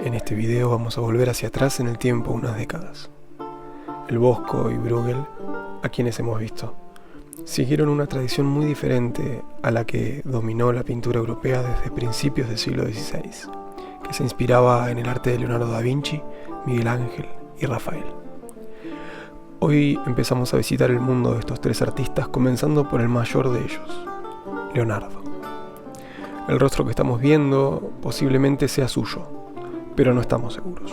En este video vamos a volver hacia atrás en el tiempo unas décadas. El Bosco y Bruegel, a quienes hemos visto, siguieron una tradición muy diferente a la que dominó la pintura europea desde principios del siglo XVI, que se inspiraba en el arte de Leonardo da Vinci, Miguel Ángel y Rafael. Hoy empezamos a visitar el mundo de estos tres artistas, comenzando por el mayor de ellos, Leonardo. El rostro que estamos viendo posiblemente sea suyo, pero no estamos seguros.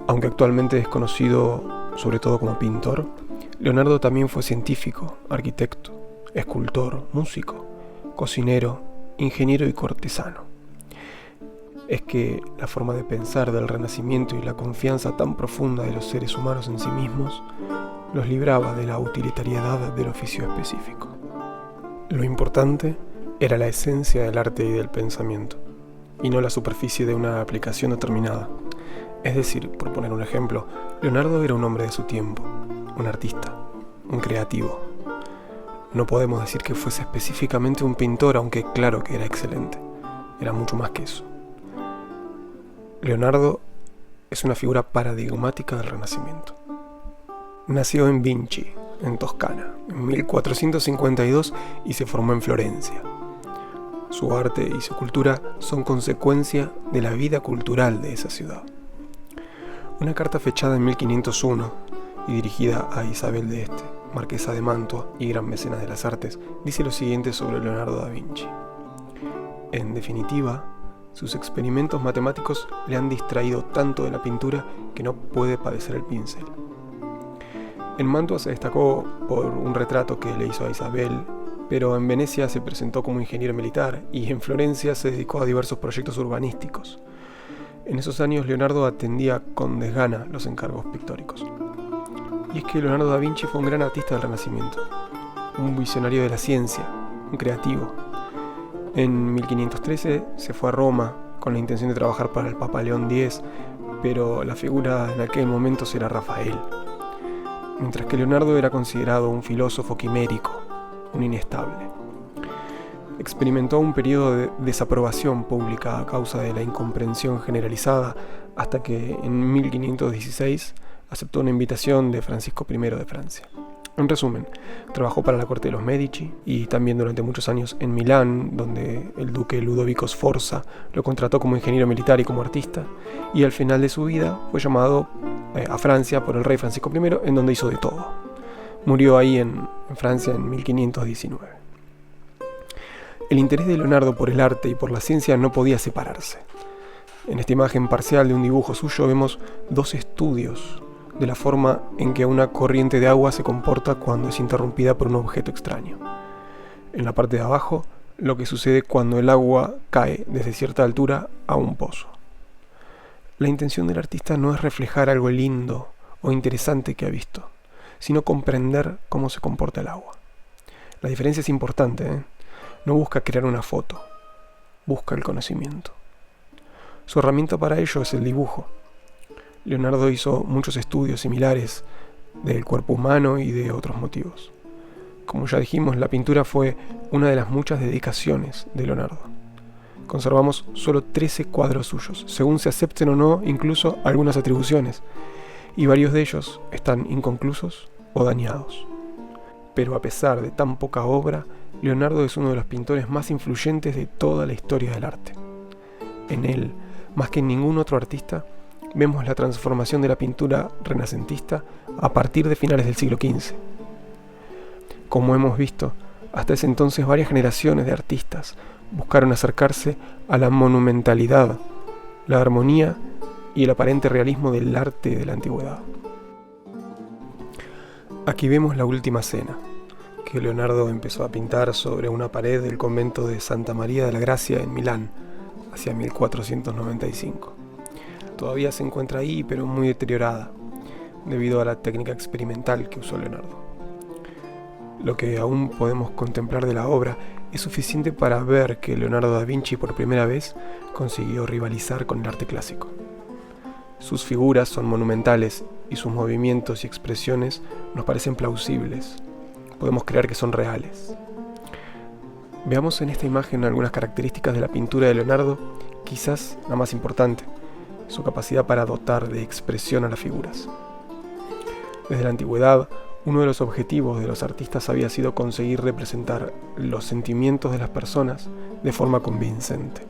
Aunque actualmente es conocido sobre todo como pintor, Leonardo también fue científico, arquitecto, escultor, músico, cocinero, ingeniero y cortesano. Es que la forma de pensar del Renacimiento y la confianza tan profunda de los seres humanos en sí mismos los libraba de la utilitariedad del oficio específico. Lo importante era la esencia del arte y del pensamiento, y no la superficie de una aplicación determinada. Es decir, por poner un ejemplo, Leonardo era un hombre de su tiempo, un artista, un creativo. No podemos decir que fuese específicamente un pintor, aunque claro que era excelente. Era mucho más que eso. Leonardo es una figura paradigmática del Renacimiento. Nació en Vinci, en Toscana, en 1452 y se formó en Florencia. Su arte y su cultura son consecuencia de la vida cultural de esa ciudad. Una carta fechada en 1501 y dirigida a Isabel de Este, marquesa de Mantua y gran mecenas de las artes, dice lo siguiente sobre Leonardo da Vinci. En definitiva, sus experimentos matemáticos le han distraído tanto de la pintura que no puede padecer el pincel. En Mantua se destacó por un retrato que le hizo a Isabel, pero en Venecia se presentó como ingeniero militar y en Florencia se dedicó a diversos proyectos urbanísticos. En esos años Leonardo atendía con desgana los encargos pictóricos. Y es que Leonardo da Vinci fue un gran artista del Renacimiento, un visionario de la ciencia, un creativo. En 1513 se fue a Roma con la intención de trabajar para el Papa León X, pero la figura en aquel momento será Rafael. Mientras que Leonardo era considerado un filósofo quimérico, un inestable. Experimentó un periodo de desaprobación pública a causa de la incomprensión generalizada, hasta que en 1516 aceptó una invitación de Francisco I de Francia. En resumen, trabajó para la corte de los Medici y también durante muchos años en Milán, donde el duque Ludovico Sforza lo contrató como ingeniero militar y como artista, y al final de su vida fue llamado a Francia por el rey Francisco I, en donde hizo de todo. Murió ahí en Francia en 1519. El interés de Leonardo por el arte y por la ciencia no podía separarse. En esta imagen parcial de un dibujo suyo vemos dos estudios de la forma en que una corriente de agua se comporta cuando es interrumpida por un objeto extraño. En la parte de abajo, lo que sucede cuando el agua cae desde cierta altura a un pozo. La intención del artista no es reflejar algo lindo o interesante que ha visto, sino comprender cómo se comporta el agua. La diferencia es importante, ¿eh? No busca crear una foto, busca el conocimiento. Su herramienta para ello es el dibujo. Leonardo hizo muchos estudios similares del cuerpo humano y de otros motivos. Como ya dijimos, la pintura fue una de las muchas dedicaciones de Leonardo. Conservamos solo 13 cuadros suyos, según se acepten o no incluso algunas atribuciones, y varios de ellos están inconclusos o dañados. Pero a pesar de tan poca obra, Leonardo es uno de los pintores más influyentes de toda la historia del arte. En él, más que en ningún otro artista, vemos la transformación de la pintura renacentista a partir de finales del siglo XV. Como hemos visto, hasta ese entonces varias generaciones de artistas buscaron acercarse a la monumentalidad, la armonía y el aparente realismo del arte de la antigüedad. Aquí vemos la Última Cena, que Leonardo empezó a pintar sobre una pared del convento de Santa María de la Gracia en Milán, hacia 1495. Todavía se encuentra ahí, pero muy deteriorada, debido a la técnica experimental que usó Leonardo. Lo que aún podemos contemplar de la obra es suficiente para ver que Leonardo da Vinci por primera vez consiguió rivalizar con el arte clásico. Sus figuras son monumentales y sus movimientos y expresiones nos parecen plausibles. Podemos creer que son reales. Veamos en esta imagen algunas características de la pintura de Leonardo, quizás la más importante, su capacidad para dotar de expresión a las figuras. Desde la antigüedad, uno de los objetivos de los artistas había sido conseguir representar los sentimientos de las personas de forma convincente.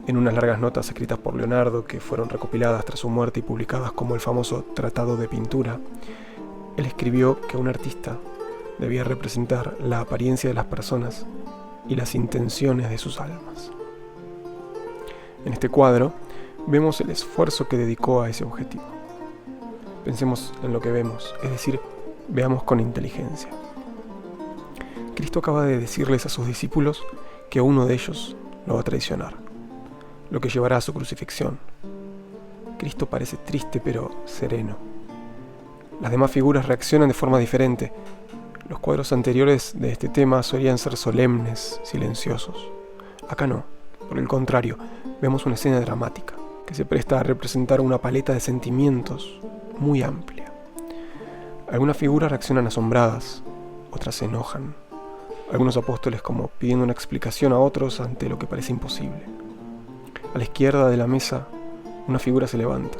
En unas largas notas escritas por Leonardo, que fueron recopiladas tras su muerte y publicadas como el famoso Tratado de Pintura, él escribió que un artista debía representar la apariencia de las personas y las intenciones de sus almas. En este cuadro vemos el esfuerzo que dedicó a ese objetivo. Pensemos en lo que vemos, es decir, veamos con inteligencia. Cristo acaba de decirles a sus discípulos que uno de ellos lo va a traicionar, lo que llevará a su crucifixión. Cristo parece triste pero sereno. Las demás figuras reaccionan de forma diferente. Los cuadros anteriores de este tema solían ser solemnes, silenciosos. Acá no, por el contrario, vemos una escena dramática que se presta a representar una paleta de sentimientos muy amplia. Algunas figuras reaccionan asombradas, otras se enojan. Algunos apóstoles como pidiendo una explicación a otros ante lo que parece imposible. A la izquierda de la mesa, una figura se levanta.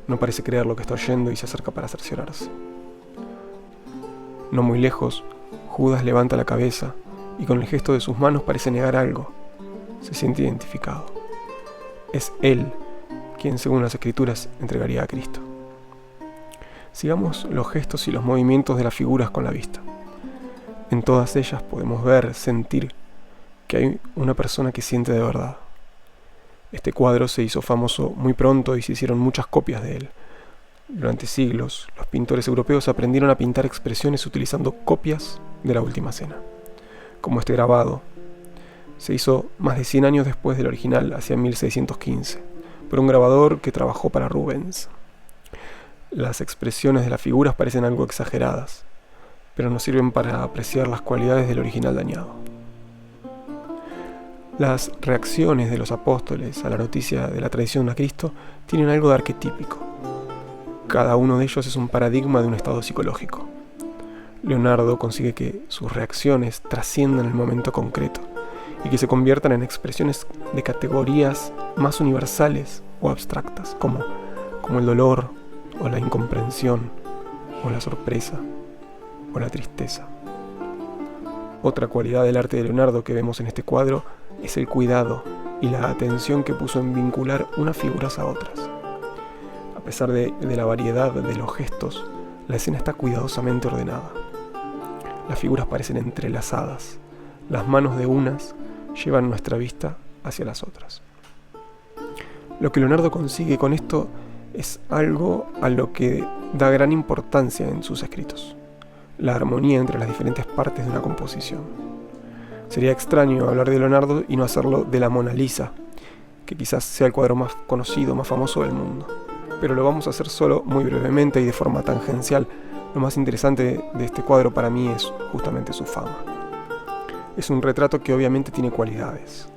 No parece creer lo que está oyendo y se acerca para cerciorarse. No muy lejos, Judas levanta la cabeza y con el gesto de sus manos parece negar algo. Se siente identificado. Es él quien, según las Escrituras, entregaría a Cristo. Sigamos los gestos y los movimientos de las figuras con la vista. En todas ellas podemos ver, sentir que hay una persona que siente de verdad. Este cuadro se hizo famoso muy pronto y se hicieron muchas copias de él. Durante siglos, los pintores europeos aprendieron a pintar expresiones utilizando copias de la Última Cena, como este grabado. Se hizo más de 100 años después del original, hacia 1615, por un grabador que trabajó para Rubens. Las expresiones de las figuras parecen algo exageradas, pero nos sirven para apreciar las cualidades del original dañado. Las reacciones de los apóstoles a la noticia de la traición a Cristo tienen algo de arquetípico. Cada uno de ellos es un paradigma de un estado psicológico. Leonardo consigue que sus reacciones trasciendan el momento concreto y que se conviertan en expresiones de categorías más universales o abstractas, como el dolor, o la incomprensión, o la sorpresa, o la tristeza. Otra cualidad del arte de Leonardo que vemos en este cuadro es el cuidado y la atención que puso en vincular unas figuras a otras. A pesar de la variedad de los gestos, la escena está cuidadosamente ordenada. Las figuras parecen entrelazadas. Las manos de unas llevan nuestra vista hacia las otras. Lo que Leonardo consigue con esto es algo a lo que da gran importancia en sus escritos: la armonía entre las diferentes partes de una composición. Sería extraño hablar de Leonardo y no hacerlo de la Mona Lisa, que quizás sea el cuadro más conocido, más famoso del mundo. Pero lo vamos a hacer solo muy brevemente y de forma tangencial. Lo más interesante de este cuadro para mí es justamente su fama. Es un retrato que obviamente tiene cualidades.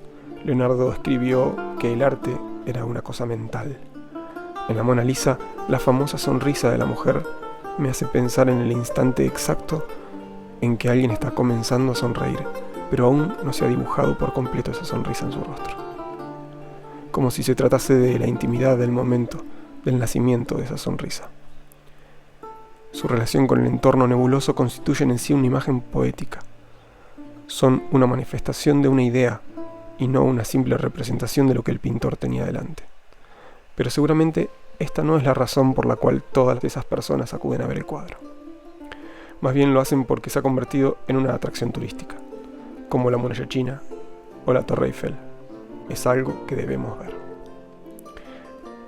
Leonardo escribió que el arte era una cosa mental. En la Mona Lisa, la famosa sonrisa de la mujer me hace pensar en el instante exacto en que alguien está comenzando a sonreír, pero aún no se ha dibujado por completo esa sonrisa en su rostro. Como si se tratase de la intimidad del momento, del nacimiento de esa sonrisa. Su relación con el entorno nebuloso constituyen en sí una imagen poética. Son una manifestación de una idea y no una simple representación de lo que el pintor tenía delante. Pero seguramente esta no es la razón por la cual todas esas personas acuden a ver el cuadro. Más bien lo hacen porque se ha convertido en una atracción turística, como la Muralla China o la Torre Eiffel. Es algo que debemos ver.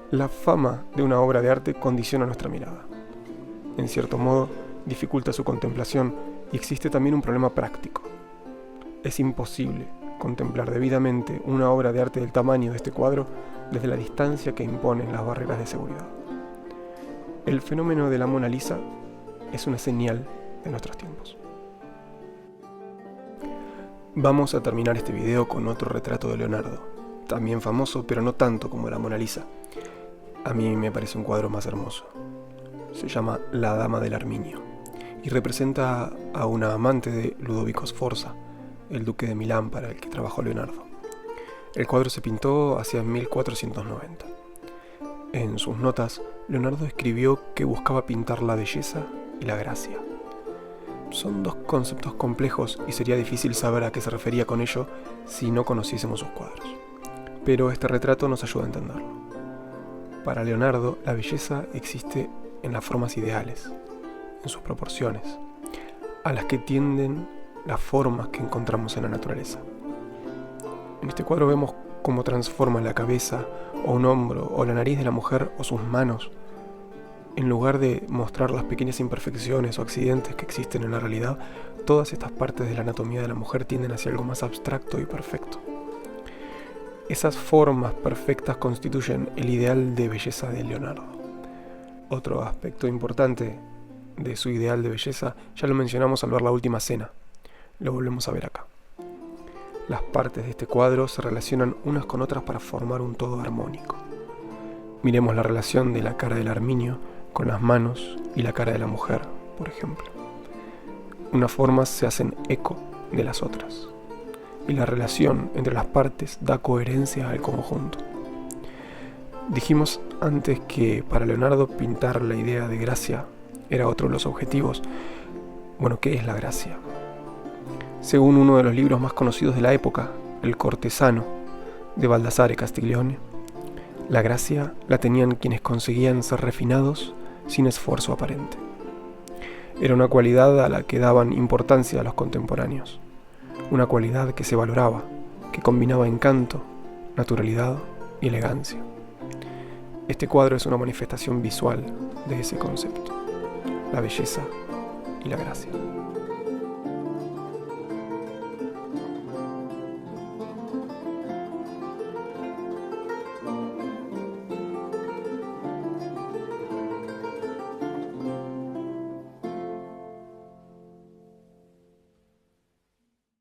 La fama de una obra de arte condiciona nuestra mirada. En cierto modo, dificulta su contemplación y existe también un problema práctico. Es imposible contemplar debidamente una obra de arte del tamaño de este cuadro desde la distancia que imponen las barreras de seguridad. El fenómeno de la Mona Lisa es una señal de nuestros tiempos. Vamos a terminar este video con otro retrato de Leonardo, también famoso, pero no tanto como la Mona Lisa. A mí me parece un cuadro más hermoso. Se llama La Dama del Arminio y representa a una amante de Ludovico Sforza, el duque de Milán para el que trabajó Leonardo. El cuadro se pintó hacia 1490. En sus notas, Leonardo escribió que buscaba pintar la belleza y la gracia. Son dos conceptos complejos y sería difícil saber a qué se refería con ello si no conociésemos sus cuadros. Pero este retrato nos ayuda a entenderlo. Para Leonardo, la belleza existe en las formas ideales, en sus proporciones, a las que tienden las formas que encontramos en la naturaleza. En este cuadro vemos cómo transforma la cabeza, o un hombro, o la nariz de la mujer, o sus manos. En lugar de mostrar las pequeñas imperfecciones o accidentes que existen en la realidad, todas estas partes de la anatomía de la mujer tienden hacia algo más abstracto y perfecto. Esas formas perfectas constituyen el ideal de belleza de Leonardo. Otro aspecto importante de su ideal de belleza ya lo mencionamos al ver la última cena. Lo volvemos a ver acá. Las partes de este cuadro se relacionan unas con otras para formar un todo armónico. Miremos la relación de la cara del arminio con las manos y la cara de la mujer, por ejemplo. Unas formas se hacen eco de las otras, y la relación entre las partes da coherencia al conjunto. Dijimos antes que para Leonardo pintar la idea de gracia era otro de los objetivos. Bueno, ¿qué es la gracia? Según uno de los libros más conocidos de la época, El cortesano, de Baldassare Castiglione, la gracia la tenían quienes conseguían ser refinados sin esfuerzo aparente. Era una cualidad a la que daban importancia a los contemporáneos, una cualidad que se valoraba, que combinaba encanto, naturalidad y elegancia. Este cuadro es una manifestación visual de ese concepto, la belleza y la gracia.